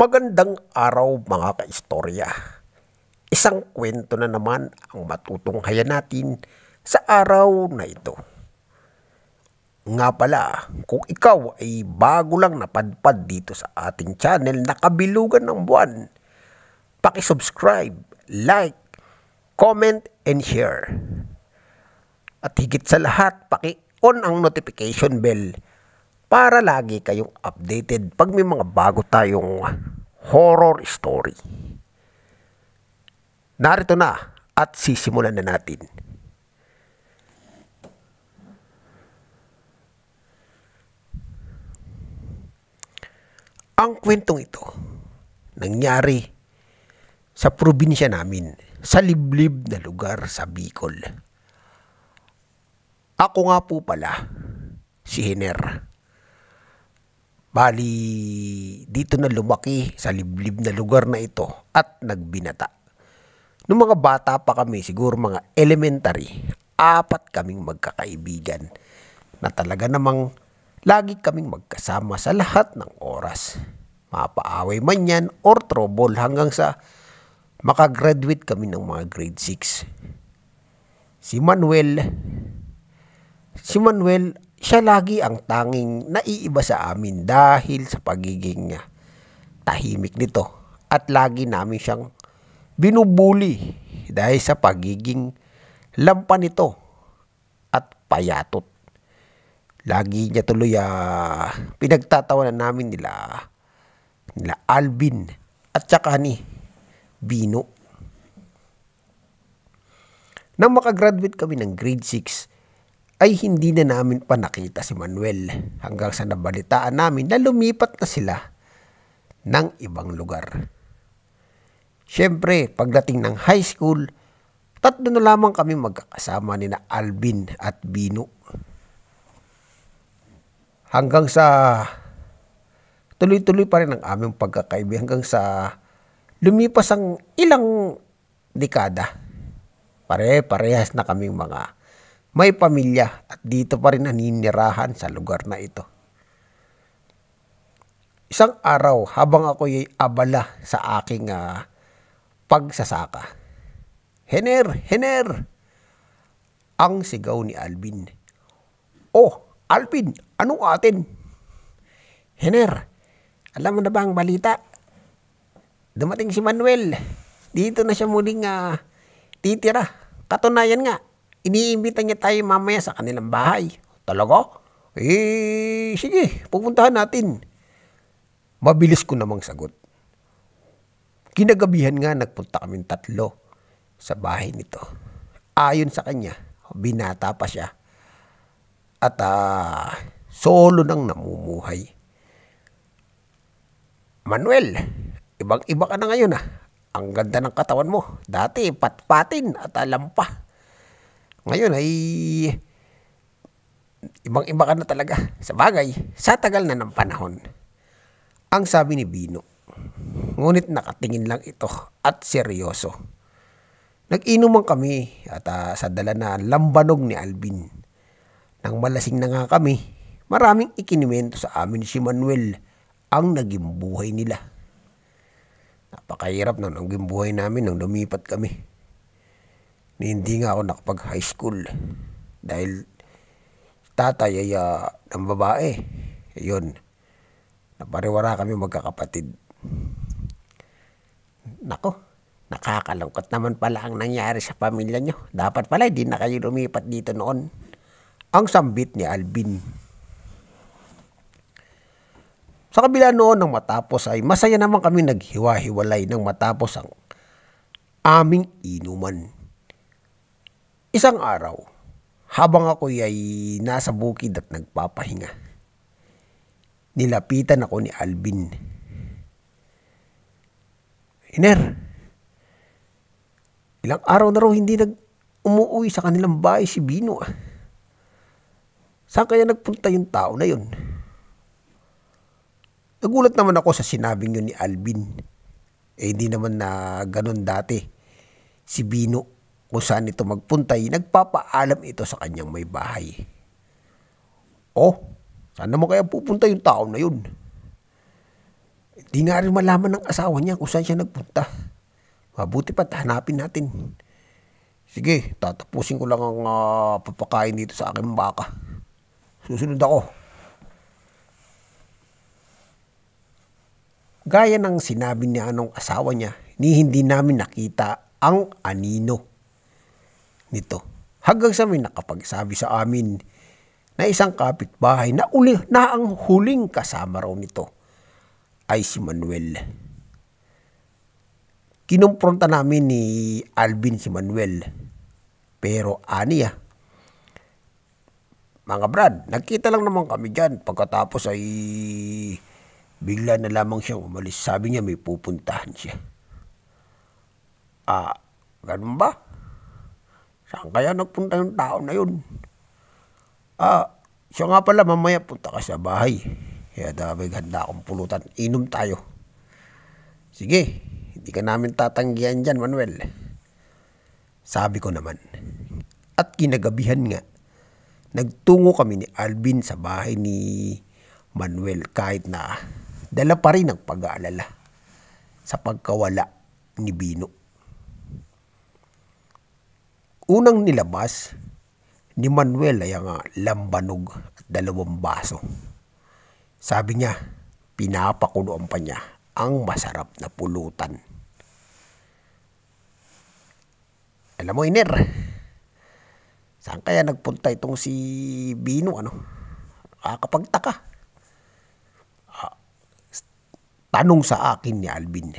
Magandang araw mga kaistorya. Isang kwento na naman ang matutunghayan natin sa araw na ito. Nga pala, kung ikaw ay bago lang napadpad dito sa ating channel na Kabilugan ng Buwan, paki-subscribe, like, comment, and share. At higit sa lahat, paki-on ang notification bell para lagi kayong updated pag may mga bago tayong horror story. Narito na at sisimulan na natin. Ang kwentong ito nangyari sa probinsya namin, sa liblib na lugar sa Bicol. Ako nga po pala, si Hiner. Bali, dito na lumaki sa liblib na lugar na ito at nagbinata. Noong mga bata pa kami, siguro mga elementary, 4 kaming magkakaibigan na talaga namang lagi kaming magkasama sa lahat ng oras. Mapaaway man yan or trouble hanggang sa makagraduate kami ng mga grade 6. Si Manuel, siya lagi ang tanging naiiba sa amin dahil sa pagiging tahimik nito at lagi namin siyang binubuli dahil sa pagiging lampan nito at payatot. Lagi niya tuloy pinagtatawanan namin nila Alvin at saka ni Bino. Nang makagraduate kami ng grade 6, ay hindi na namin pa nakita si Manuel hanggang sa nabalitaan namin na lumipat na sila ng ibang lugar. Siyempre, pagdating ng high school, 3 na lamang kami magkakasama ni na Alvin at Bino. Hanggang sa tuloy-tuloy pa rin ang aming pagkakaibigan hanggang sa lumipas ang ilang dekada. Pare-parehas na kaming mga may pamilya at dito pa rin naninirahan sa lugar na ito. Isang araw habang ako ay abala sa aking pagsasaka. Hiner! Ang sigaw ni Alvin. Oh, Alvin, anong atin? Hiner, alam mo na ba ang balita? Dumating si Manuel. Dito na siya muling titira. Katunayan nga, iniimbita niya tayo mamaya sa kanilang bahay. Talaga? Sige, pupuntahan natin. Mabilis ko namang sagot. Kinagabihan nga nagpunta kaming 3 sa bahay nito. Ayon sa kanya, binata pa siya. At solo nang namumuhay. Manuel, ibang-iba ka na ngayon . Ang ganda ng katawan mo. Dati patpatin at lampa. Ngayon ay ibang-iba ka na talaga. Sa bagay, sa tagal na ng panahon. Ang sabi ni Bino. Ngunit nakatingin lang ito at seryoso. Nag-inuman kami at sa dala na lambanog ni Alvin. Nang malasing na nga kami, maraming ikinimento sa amin si Manuel ang naging buhay nila. Napakahirap ng naging buhay namin nang lumipat kami. Hindi nga ako nakapag-high school dahil tatay ay ng babae. Ayun, napariwara kami magkakapatid. Nako, nakakalungkot naman pala ang nangyari sa pamilya nyo. Dapat pala hindi na kayo lumipat dito noon. Ang sambit ni Alvin. Sa kabila noon ng matapos ay masaya naman kami naghiwa-hiwalay nang matapos ang aming inuman. Isang araw, habang ako ay nasa bukid at nagpapahinga, nilapitan ako ni Alvin. Hiner, ilang araw na raw hindi umuwi sa kanilang bahay si Bino. Saan kaya nagpunta yung tao na yun? Nagulat naman ako sa sinabing yun ni Alvin. Hindi naman na ganun dati. Si Bino, kung saan ito magpuntay, nagpapaalam ito sa kanyang may bahay. Oh, saan naman kaya pupunta yung tao na yun? Di nga rin malaman ng asawa niya kung saan siya nagpunta. Mabuti pa't hanapin natin. Sige, tatapusin ko lang ang papakain dito sa aking baka. Susunod ako. Gaya ng sinabi niya ng asawa niya, hindi namin nakita ang anino nito. Hanggang sa may nakapagsabi sa amin na isang kapitbahay na ang huling kasama raw nito ay si Manuel. Kinumpronta namin ni Alvin si Manuel. Pero aniya, mga brad, nagkita lang naman kami dyan. Pagkatapos ay bigla na lamang siyang umalis. Sabi niya may pupuntahan siya. Ganun ba? Saan kaya nagpunta yung tao na yun? Siya nga pala, mamaya punta ka sa bahay. Kaya may handa akong pulutan. Inom tayo. Sige, hindi ka namin tatanggihan dyan, Manuel. Sabi ko naman. At kinagabihan nga, nagtungo kami ni Alvin sa bahay ni Manuel kahit na dala pa rin ang pag-aalala sa pagkawala ni Bino. Unang nilabas ni Manuel ay ang lambanog at 2 baso. Sabi niya, pinapakuluan pa niya ang masarap na pulutan. Alam mo, Iner, saan kaya nagpunta itong si Bino? Nakakapagtaka. Tanong sa akin ni Alvin.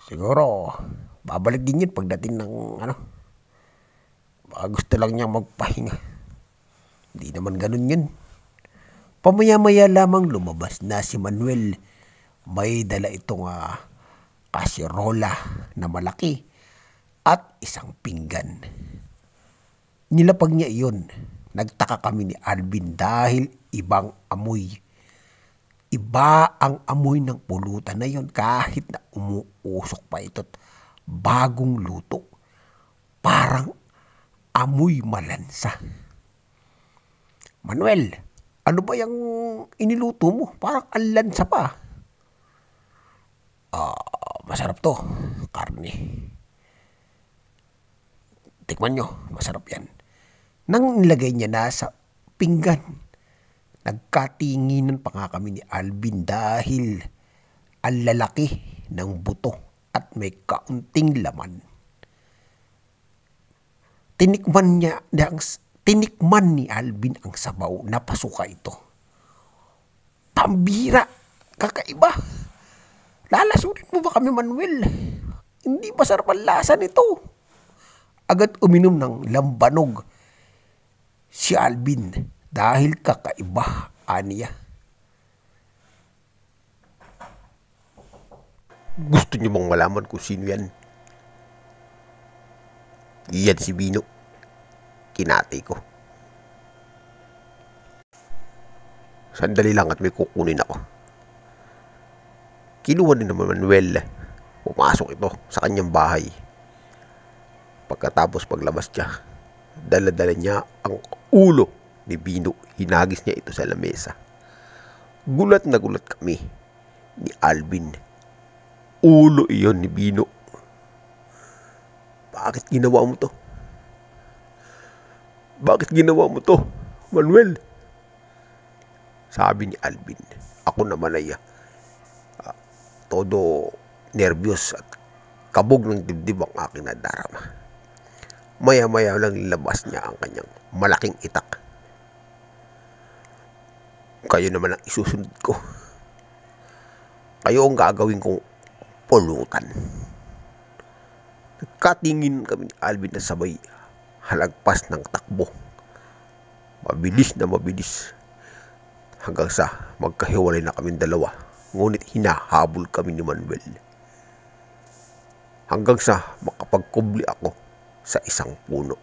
Siguro, babalik din yun pagdating ng gusto lang niyang magpahinga. Hindi naman ganun yun. Pamaya-maya lamang lumabas na si Manuel. May dala itong kasirola na malaki at isang pinggan. Nilapag niya iyon. Nagtaka kami ni Alvin dahil ibang amoy. Iba ang amoy ng pulutan na yon kahit na umuusok pa ito't bagong luto. Parang amoy malansa. Manuel, ano ba yung iniluto mo? Parang ang lansa pa. Masarap to, karne. Tikman nyo, masarap yan. Nang nilagay niya na sa pinggan, nagkatinginan pa nga kami ni Alvin dahil ang lalaki ng buto at may kaunting laman. Tinikman ni Alvin ang sabaw na pasuka ito. Pambira, kakaiba. Lalasunin mo ba kami, Manuel? Hindi masarap ang lasa nito. Agad uminom ng lambanog si Alvin dahil kakaiba, aniya. Gusto niyo bang malaman kung sino yan? Yan si Bino. Kinatay ko. Sandali lang at may kukunin ako. Kinuha din naman Manuel. Pumasok ito sa kanyang bahay. Pagkatapos paglabas niya, dala-dala niya ang ulo ni Bino. Hinagis niya ito sa lamesa. Gulat na gulat kami ni Alvin. Ulo iyon ni Bino. Bakit ginawa mo to? Bakit ginawa mo to, Manuel? Sabi ni Alvin. Ako naman ay todo nervyos at kabog ng dibdib ang aking nadarama. Maya-maya lang nilabas niya ang kanyang malaking itak. Kayo naman ang isusunod ko. Kayo ang gagawin kong pulutan. Nagkatingin kami ni Alvin na sabay halagpas ng takbo. Mabilis na mabilis. Hanggang sa magkahiwalay na kaming dalawa. Ngunit hinahabol kami ni Manuel. Hanggang sa makapagkubli ako sa isang puno.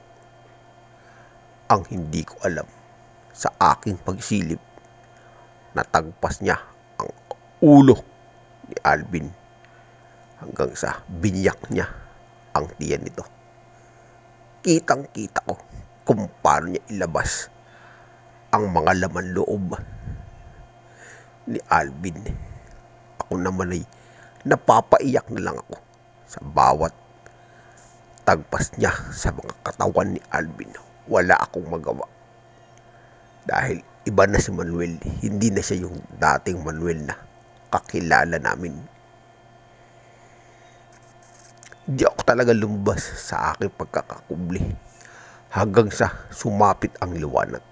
Ang hindi ko alam sa aking pagsilip, natagpas niya ang ulo ni Alvin hanggang sa binyak niya ang tiyan nito. Kitang-kita ko kung paano niya ilabas ang mga laman loob ni Alvin. naman ay napapaiyak na lang ako sa bawat tagpas niya sa mga katawan ni Alvin. Wala akong magawa. Dahil iba na si Manuel, hindi na siya yung dating Manuel na kakilala namin. Di ako talaga lumabas sa aking pagkakakubli hanggang sa sumapit ang liwanag.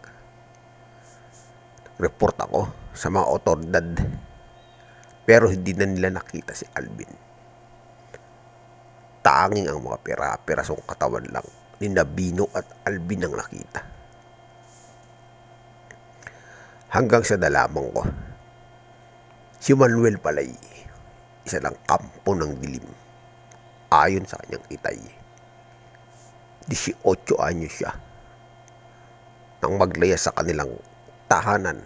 Report ako sa mga otoridad pero hindi na nila nakita si Alvin. Tanging ang mga pera-perasong katawan lang ni Nabino at Alvin ang nakita. Hanggang sa nalaman ko, si Manuel pala'y isa lang kampo ng dilim. Ayon sa kanyang itay, 18 anyos siya nang maglaya sa kanilang tahanan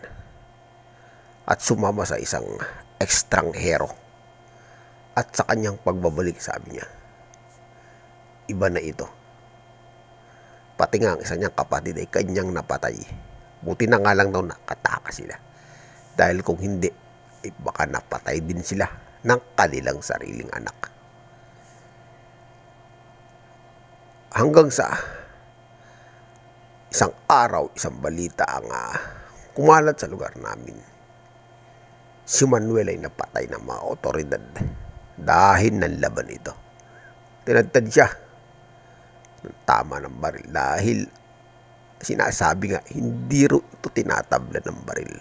at sumama sa isang ekstranghero. At sa kanyang pagbabalik, sabi niya, iba na ito. Pati nga ang isa niyang kapatid ay kanyang napatay. Buti na nga lang daw nakataka sila. Dahil kung hindi, baka napatay din sila ng kanilang sariling anak. Hanggang sa isang araw, isang balita ang kumalat sa lugar namin. Si Manuel ay napatay ng mga otoridad dahil ng laban ito. Tinadtad siya ng tama ng baril dahil sinasabi nga hindi ro ito tinatabla ng baril.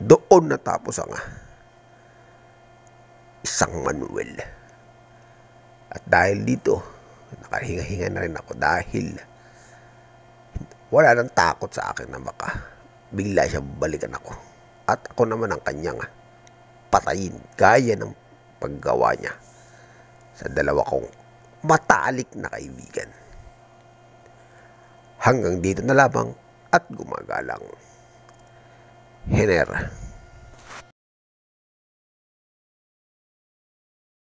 Doon natapos ang isang Manuel. At dahil dito, nakahinga-hinga na rin ako dahil wala nang takot sa akin na baka bigla siya balikan ako. At ako naman ang kanyang patayin gaya ng paggawa niya sa dalawa kong matalik na kaibigan. Hanggang dito na lamang at gumagalang. Hener.